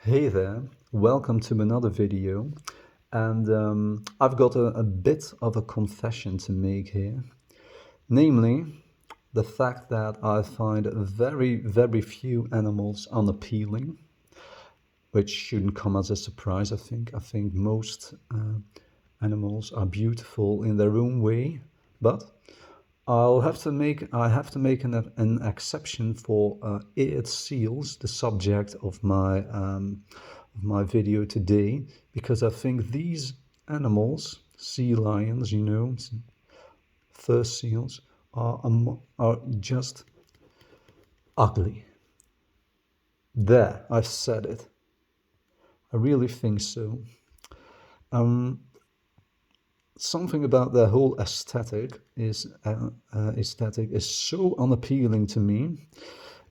Hey there, welcome to another video. And I've got a bit of a confession to make here. Namely, the fact that I find very few animals unappealing, which shouldn't come as a surprise, I think. I think most animals are beautiful in their own way, but I have to make an exception for eared seals, the subject of my video today, because I think these animals, sea lions, fur seals, are just ugly. There, I've said it. I really think so. Something about their whole aesthetic is so unappealing to me.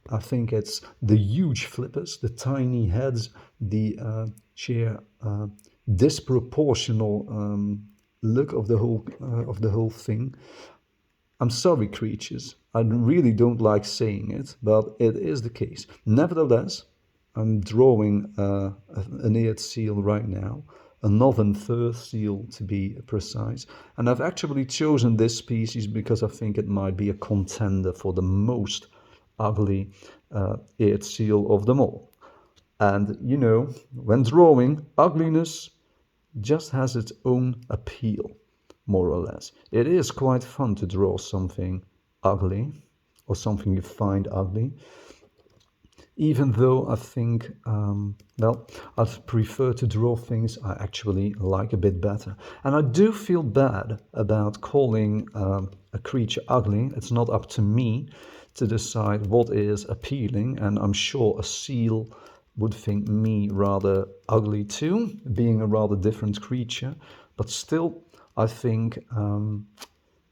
I think it's the huge flippers, the tiny heads, the sheer disproportional look of the whole thing. I'm sorry, creatures. I really don't like saying it, but it is the case. Nevertheless, I'm drawing an eared seal right now, a northern fur seal to be precise. And I've actually chosen this species because I think it might be a contender for the most ugly eared seal of them all. And when drawing, ugliness just has its own appeal, more or less. It is quite fun to draw something ugly or something you find ugly. Even though I think, I'd prefer to draw things I actually like a bit better. And I do feel bad about calling a creature ugly. It's not up to me to decide what is appealing, and I'm sure a seal would think me rather ugly too, being a rather different creature. But still, I think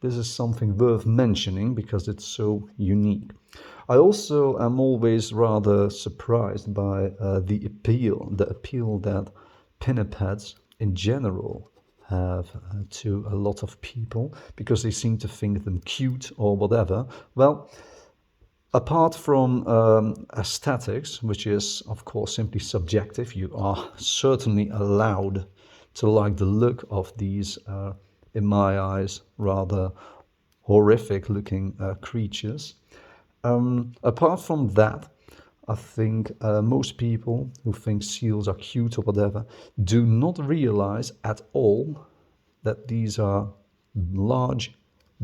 this is something worth mentioning because it's so unique. I also am always rather surprised by the appeal that pinnipeds in general have to a lot of people, because they seem to think them cute or whatever. Well, apart from aesthetics, which is of course simply subjective, you are certainly allowed to like the look of these, in my eyes, rather horrific looking creatures. Apart from that, I think most people who think seals are cute or whatever do not realize at all that these are large,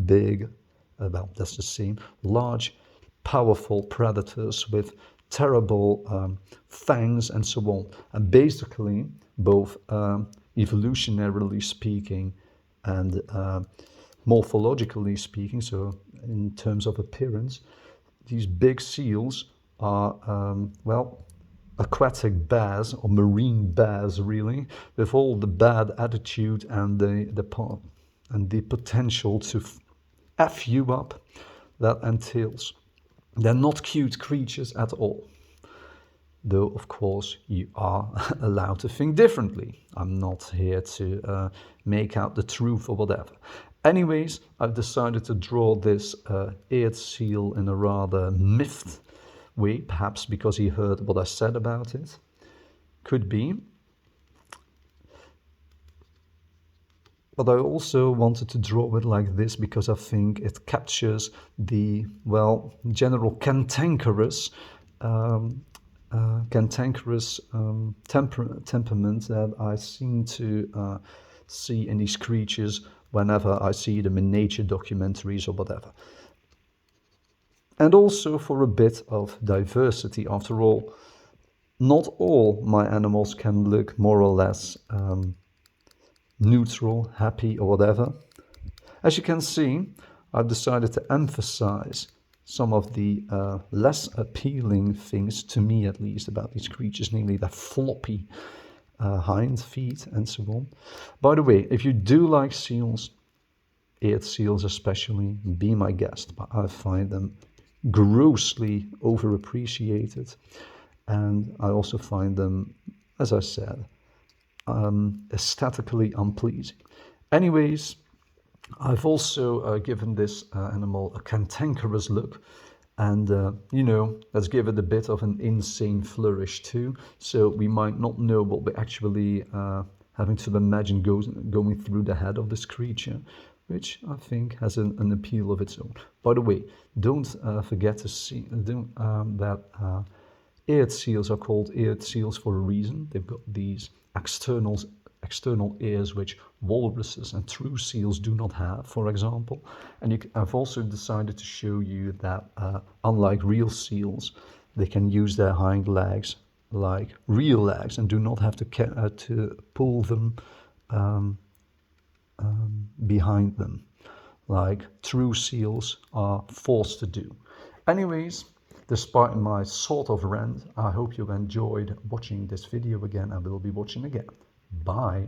big, that's the same, large, powerful predators with terrible fangs and so on. And basically, both evolutionarily speaking and morphologically speaking, so in terms of appearance, these big seals are, aquatic bears or marine bears, really, with all the bad attitude and the potential to F you up that entails. They're not cute creatures at all. Though, of course, you are allowed to think differently. I'm not here to make out the truth or whatever. Anyways, I've decided to draw this eared seal in a rather miffed way, perhaps because he heard what I said about it. Could be. But I also wanted to draw it like this because I think it captures the, general cantankerous temperament that I seem to see in these creatures whenever I see them in nature documentaries or whatever. And also for a bit of diversity. After all, not all my animals can look more or less neutral, happy or whatever. As you can see, I've decided to emphasize some of the less appealing things, to me at least, about these creatures, namely their floppy hind feet and so on. By the way, if you do like seals, eared seals especially, be my guest. But I find them grossly overappreciated, and I also find them, as I said, aesthetically unpleasing. Anyways, I've also given this animal a cantankerous look, And, you know, let's give it a bit of an insane flourish too. So we might not know what we're actually having to imagine going through the head of this creature, which I think has an appeal of its own. By the way, don't forget to see that eared seals are called eared seals for a reason. They've got these external ears which walruses and true seals do not have, for example. And I've also decided to show you that unlike real seals, they can use their hind legs like real legs and do not have to pull them behind them like true seals are forced to do. Anyways, despite my sort of rant, I hope you enjoyed watching this video again. I will be watching again. Bye.